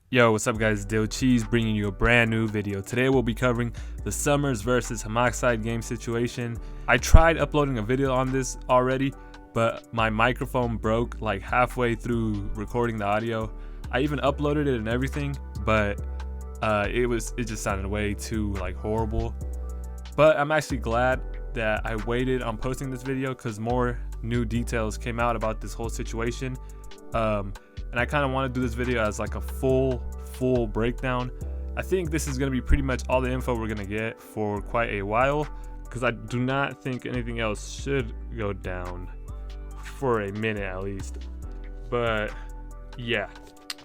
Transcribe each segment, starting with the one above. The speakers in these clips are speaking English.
Yo, what's up guys, Dill Cheese bringing you a brand new video. Today we'll be covering the Summrs versus Homixide game situation. I tried uploading a video on this already, but my microphone broke like halfway through recording the audio. I even uploaded it and everything, but it just sounded way too like horrible. But I'm actually glad that I waited on posting this video because more new details came out about this whole situation. And I kind of want to do this video as like a full breakdown. I think this is going to be pretty much all the info we're going to get for quite a while, because I do not think anything else should go down for a minute at least. But yeah,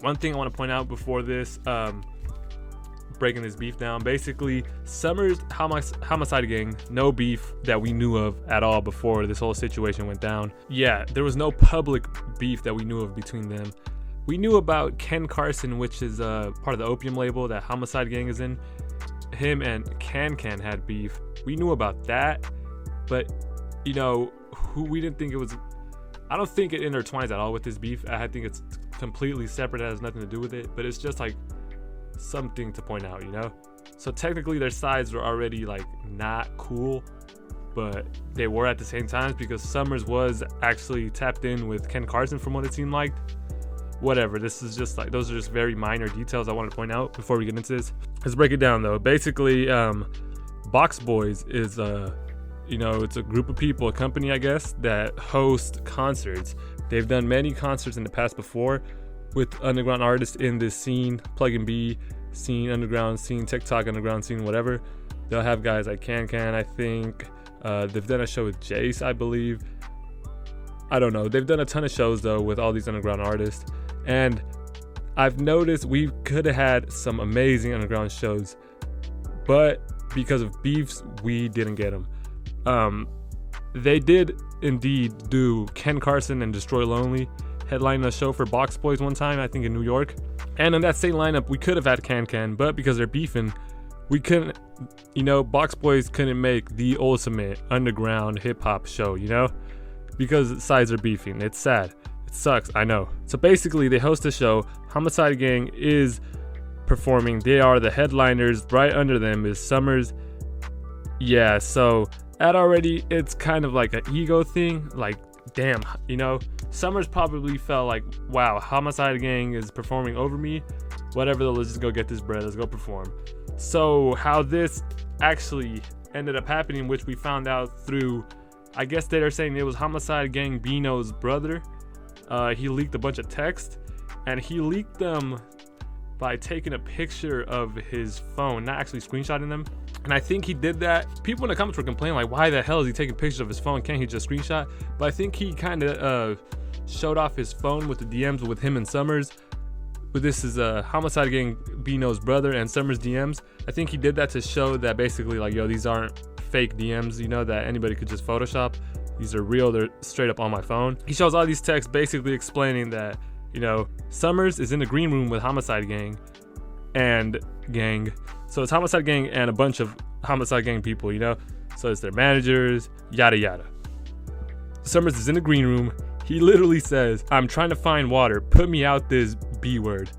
one thing I want to point out before this, breaking this beef down, basically Summrs Homixide gang, no beef that we knew of at all before this whole situation went down. Yeah, there was no public beef that we knew of between them. We knew about Ken Carson, which is part of the opium label that Homixide gang is in. Him and Can had beef. We knew about that, but you know, we didn't think it was, I don't think it intertwines at all with this beef. I think it's completely separate. It has nothing to do with it, but it's just like something to point out, you know? So technically their sides were already like not cool, but they were at the same time, because Summrs was actually tapped in with Ken Carson from what it seemed like. Whatever, this is just like, those are just very minor details I want to point out before we get into this. Let's break it down though. Basically, Box Boys is it's a group of people, a company I guess, that host concerts. They've done many concerts in the past before with underground artists in this scene, Plug and B scene, underground scene, TikTok underground scene, whatever. They'll have guys like Can, I think. They've done a show with Jace, I believe. I don't know. They've done a ton of shows though with all these underground artists. And I've noticed we could have had some amazing underground shows, but because of beefs, we didn't get them. They did indeed do Ken Carson and Destroy Lonely headlining a show for Box Boys one time, I think in New York. And in that same lineup, we could have had Can, but because they're beefing, we couldn't, Box Boys couldn't make the ultimate underground hip hop show, because sides are beefing. It's sad. It sucks, I know. So basically, they host a show. Homixide gang is performing. They are the headliners. Right under them is Summrs. Yeah, so that already, it's kind of like an ego thing. Like, damn, Summrs probably felt like, wow, Homixide gang is performing over me. Whatever, let's just go get this bread. Let's go perform. So how this actually ended up happening, which we found out through, I guess they're saying it was Homixide gang Bino's brother. He leaked a bunch of text, and he leaked them by taking a picture of his phone, not actually screenshotting them. And I think he did that. People in the comments were complaining like, why the hell is he taking pictures of his phone? Can't he just screenshot? But I think he kind of showed off his phone with the DMs with him and Summrs. But this is Homixide gang Bino's brother and Summrs DMs. I think he did that to show that basically like, yo, these aren't fake DMs, that anybody could just Photoshop. These are real, they're straight up on my phone. He shows all these texts basically explaining that, Summrs is in the green room with Homixide gang. So it's Homixide gang and a bunch of Homixide gang people, So it's their managers, yada yada. Summrs is in the green room. He literally says, I'm trying to find water. Put me out this B word.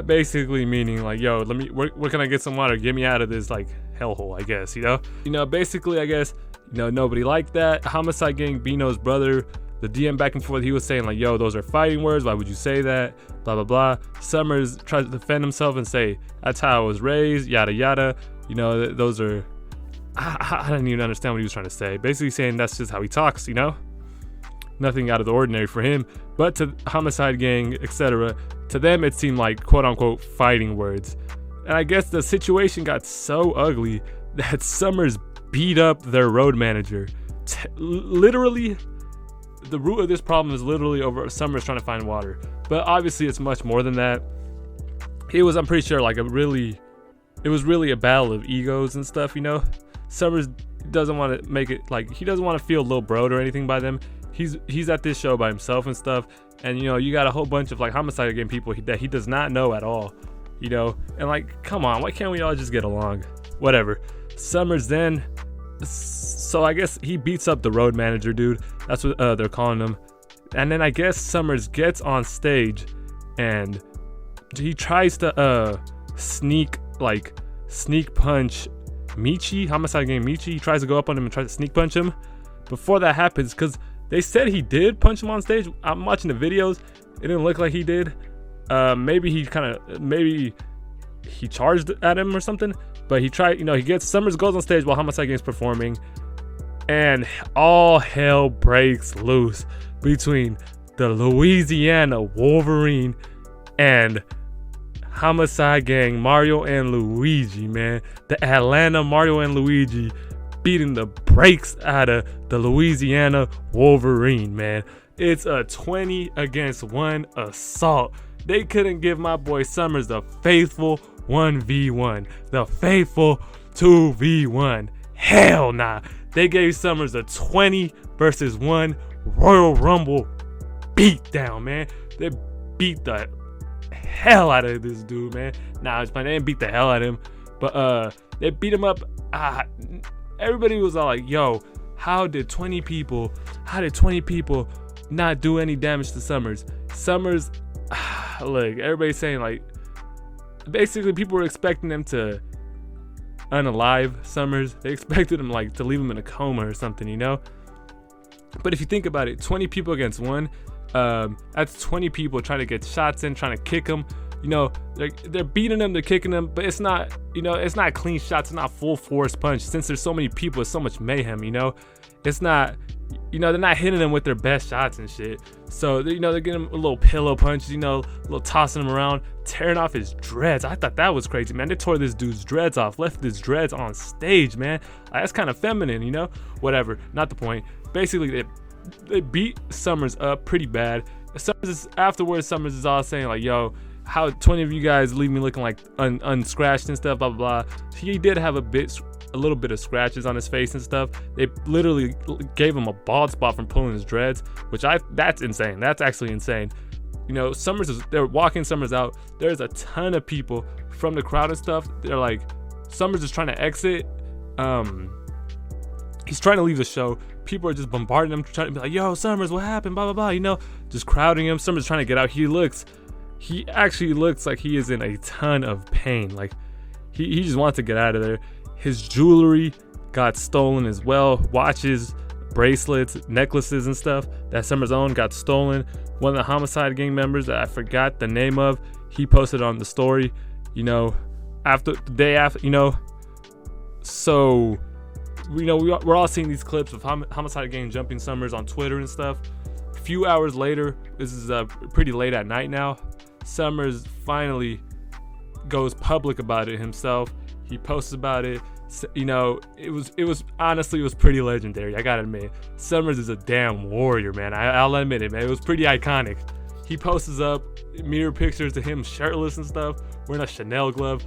Basically meaning like, yo, where can I get some water? Get me out of this like hellhole, I guess, Basically, I guess, nobody liked that. Homixide gang Bino's brother, the DM back and forth, he was saying like, yo, those are fighting words. Why would you say that? Blah, blah, blah. Summrs tries to defend himself and say, that's how I was raised, yada, yada. Those are, I didn't even understand what he was trying to say. Basically saying that's just how he talks, Nothing out of the ordinary for him. But to Homixide gang, etc., to them it seemed like quote unquote fighting words. And I guess the situation got so ugly that Summrs beat up their road manager. Literally, the root of this problem is literally over Summrs trying to find water. But obviously it's much more than that. It was, I'm pretty sure, like it was really a battle of egos and stuff, Summrs doesn't want to make it like, he doesn't want to feel little broed or anything by them. He's at this show by himself and stuff. And you got a whole bunch of like Homixide gang people that he does not know at all. And like, come on, why can't we all just get along? Whatever. Summrs then, so I guess he beats up the road manager dude. That's what they're calling him. And then I guess Summrs gets on stage and he tries to sneak punch Michi, Homixide Gang Michi. He tries to go up on him and try to sneak punch him. Before that happens, because they said he did punch him on stage. I'm watching the videos. It didn't look like he did. Maybe he charged at him or something. But he tried, he gets Summrs goes on stage while Homixide Gang's performing, and all hell breaks loose between the Louisiana Wolverine and Homixide Gang, Mario and Luigi, man. The Atlanta Mario and Luigi beating the brakes out of the Louisiana Wolverine, man. It's a 20 against 1 assault. They couldn't give my boy Summrs the faithful 1v1, the faithful 2v1. Hell nah. They gave Summrs a 20 versus 1 Royal Rumble beatdown, man. They beat the hell out of this dude, man. Nah, it's fine. They didn't beat the hell out of him, but they beat him up. Everybody was all like, yo, how did 20 people not do any damage to Summrs? Summrs, look, everybody's saying, like, basically people were expecting them to unalive Summrs. They expected him, like, to leave him in a coma or something, But if you think about it, 20 people against 1, that's 20 people trying to get shots in, trying to kick him. They're beating them, they're kicking them, but it's not, it's not clean shots, it's not full force punch. Since there's so many people, it's so much mayhem, It's not, they're not hitting them with their best shots and shit. So, they're getting him a little pillow punches, a little tossing him around, tearing off his dreads. I thought that was crazy, man. They tore this dude's dreads off, left his dreads on stage, man. That's kind of feminine, Whatever, not the point. Basically, they beat Summrs up pretty bad. Afterwards, Summrs is all saying, like, yo, how 20 of you guys leave me looking like unscratched and stuff, blah, blah, blah. He did have a little bit of scratches on his face and stuff. They literally gave him a bald spot from pulling his dreads, which that's insane. That's actually insane. They're walking Summrs out. There's a ton of people from the crowd and stuff. They're like, Summrs is trying to exit. He's trying to leave the show. People are just bombarding him, trying to be like, yo, Summrs, what happened? Blah, blah, blah, just crowding him. Summrs trying to get out. He actually looks like he is in a ton of pain. Like, he just wants to get out of there. His jewelry got stolen as well. Watches, bracelets, necklaces and stuff that Summrs owned got stolen. One of the Homixide Gang members that I forgot the name of, he posted on the story, after the day after, So, we're all seeing these clips of Homixide Gang jumping Summrs on Twitter and stuff. A few hours later, this is pretty late at night now, Summrs finally goes public about it himself. He posts about it. It was honestly, it was pretty legendary. I gotta admit, Summrs is a damn warrior, man. I'll admit it, man. It was pretty iconic. He posts up mirror pictures of him shirtless and stuff, wearing a Chanel glove,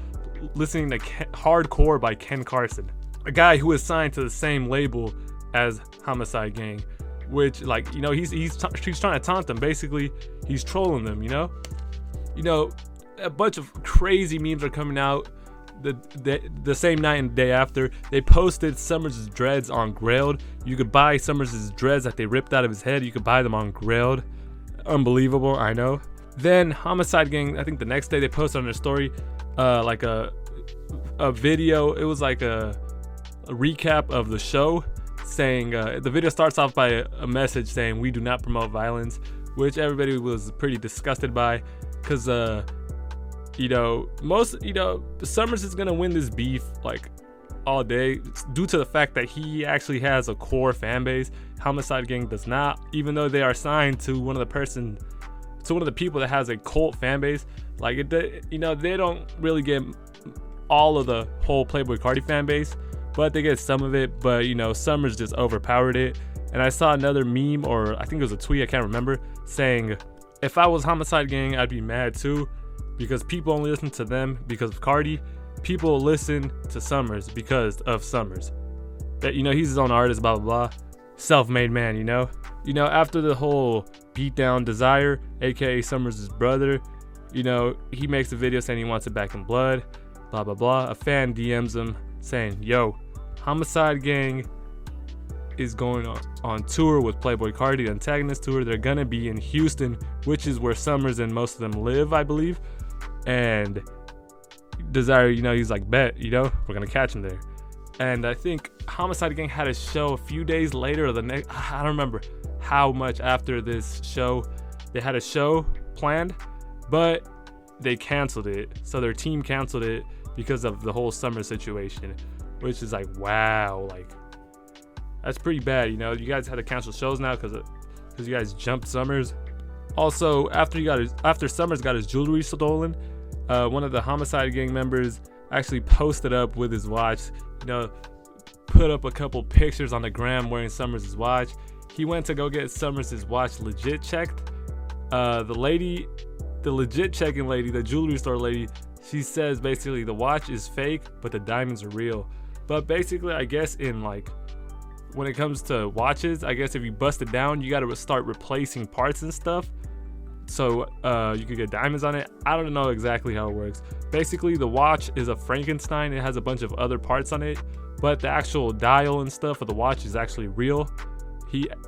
listening to Hardcore by Ken Carson, a guy who is signed to the same label as Homixide Gang, which, like, he's trying to taunt them. Basically, he's trolling them. A bunch of crazy memes are coming out. The same night and the day after, they posted Summrs' dreads on Grailed. You could buy Summrs' dreads that they ripped out of his head. You could buy them on Grailed. Unbelievable, I know. Then Homixide Gang, I think the next day, they posted on their story like a video. It was like a recap of the show, saying the video starts off by a message saying, "We do not promote violence," which everybody was pretty disgusted by, because Summrs is gonna win this beef like all day, due to the fact that he actually has a core fan base. Homixide Gang does not, even though they are signed to one of the people that has a cult fan base. Like, they don't really get all of the whole Playboi Carti fan base, but they get some of it. But Summrs just overpowered it. And I saw another meme, or I think it was a tweet, I can't remember, saying, if I was Homixide Gang, I'd be mad too, because people only listen to them because of Carti. People listen to Summrs because of Summrs. That he's his own artist, blah blah blah, self-made man. After the whole beatdown, Desire, aka Summrs' brother, he makes a video saying he wants it back in blood, blah blah blah. A fan DMs him saying, yo, Homixide Gang is going on tour with Playboi Carti, the Antagonist tour. They're gonna be in Houston, which is where Summrs and most of them live, I believe. And Desire, you know, he's like, bet, you know, we're gonna catch him there. And I think Homixide Gang had a show a few days later, or the next, I don't remember how much after this show. They had a show planned, but they canceled it. So their team canceled it because of the whole Summrs situation, which is like, wow, like that's pretty bad. You know, you guys had to cancel shows now because you guys jumped Summrs. Also, after Summrs got his jewelry stolen, one of the Homixide Gang members actually posted up with his watch, you know, put up a couple pictures on the gram wearing Summrs' watch. He went to go get Summrs' watch legit checked. The legit checking lady, the jewelry store lady, she says basically the watch is fake, but the diamonds are real. But basically, I guess in like, when it comes to watches, I guess if you bust it down, you got to start replacing parts and stuff, so you could get diamonds on it. I don't know exactly how it works. Basically, the watch is a Frankenstein. It has a bunch of other parts on it, but the actual dial and stuff of the watch is actually real.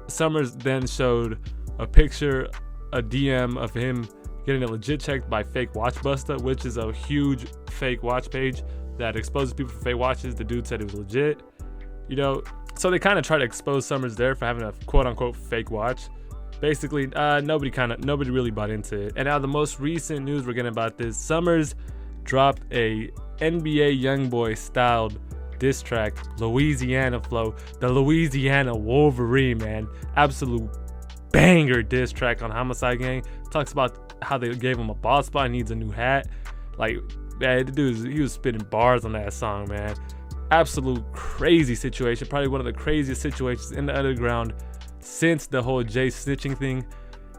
Summrs then showed a picture, a DM of him getting it legit checked by Fake Watch Buster, which is a huge fake watch page that exposes people for fake watches. The dude said it was legit, you know. So they kind of try to expose Summrs there for having a quote-unquote fake watch. Basically, nobody really bought into it. And now the most recent news we're getting about this: Summrs dropped a NBA YoungBoy styled diss track, Louisiana Flow, the Louisiana Wolverine, man. Absolute banger diss track on Homixide Gang. Talks about how they gave him a bald spot and needs a new hat. Like, man, the dude, he was spitting bars on that song, man. Absolute crazy situation. Probably one of the craziest situations in the underground since the whole Jay snitching thing.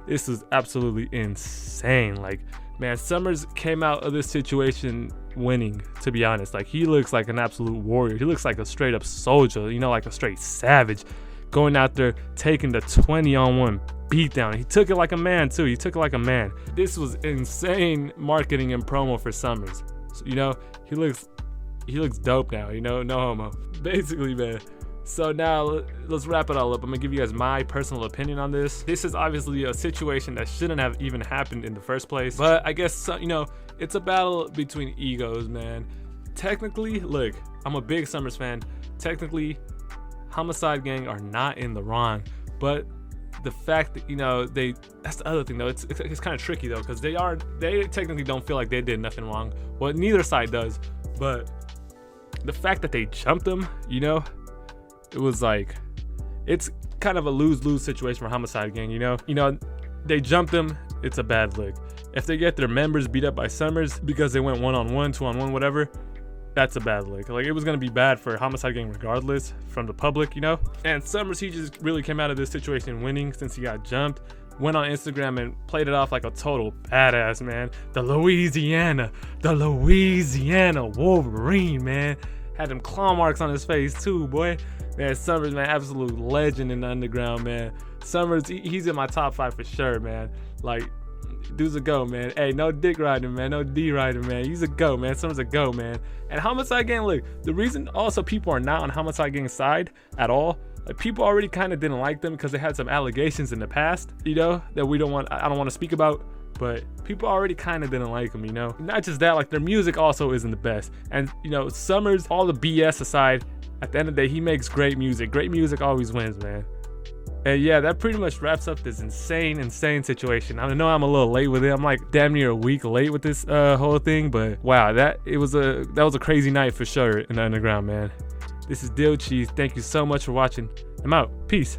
This was absolutely insane. Like, man, Summrs came out of this situation winning, to be honest. Like, he looks like an absolute warrior. He looks like a straight up soldier, you know, like a straight savage, going out there taking the 20-on-1 beatdown. He took it like a man too. He took it like a man. This was insane marketing and promo for Summrs. So, you know, he looks dope now, you know, no homo. Basically, man. So now let's wrap it all up. I'm gonna give you guys my personal opinion on this. This is obviously a situation that shouldn't have even happened in the first place, but I guess, you know, it's a battle between egos, man. Technically, look, I'm a big Summrs fan. Technically, Homixide Gang are not in the wrong, but the fact that, you know, that's the other thing though. It's kind of tricky though, because they technically don't feel like they did nothing wrong. Well, neither side does, but the fact that they jumped them, you know, it was like, it's kind of a lose-lose situation for Homixide Gang, you know. They jumped them, it's a bad look. If they get their members beat up by Summrs because they went 1-on-1, 2-on-1, whatever, that's a bad look. Like, it was gonna be bad for Homixide Gang regardless from the public, you know. And Summrs, he just really came out of this situation winning since he got jumped. Went on Instagram and played it off like a total badass, man. The Louisiana Wolverine, man. Had them claw marks on his face too, boy. Man, Summrs, man, absolute legend in the underground, man. Summrs, he's in my top 5 for sure, man. Like, dude's a go, man. Hey, no dick riding, man. No D riding, man. He's a go, man. Summrs a go, man. And Homixide Gang, look, the reason also people are not on Homixide Gang's side at all, like, people already kind of didn't like them because they had some allegations in the past, you know, that I don't want to speak about. But people already kind of didn't like them, you know. Not just that, like, their music also isn't the best. And, you know, Summrs, all the BS aside, at the end of the day, he makes great music. Great music always wins, man. And yeah, that pretty much wraps up this insane situation. I know I'm a little late with it. I'm like damn near a week late with this whole thing, but wow, that was a crazy night for sure in the underground, man. This is Dill Cheese. Thank you so much for watching. I'm out. Peace.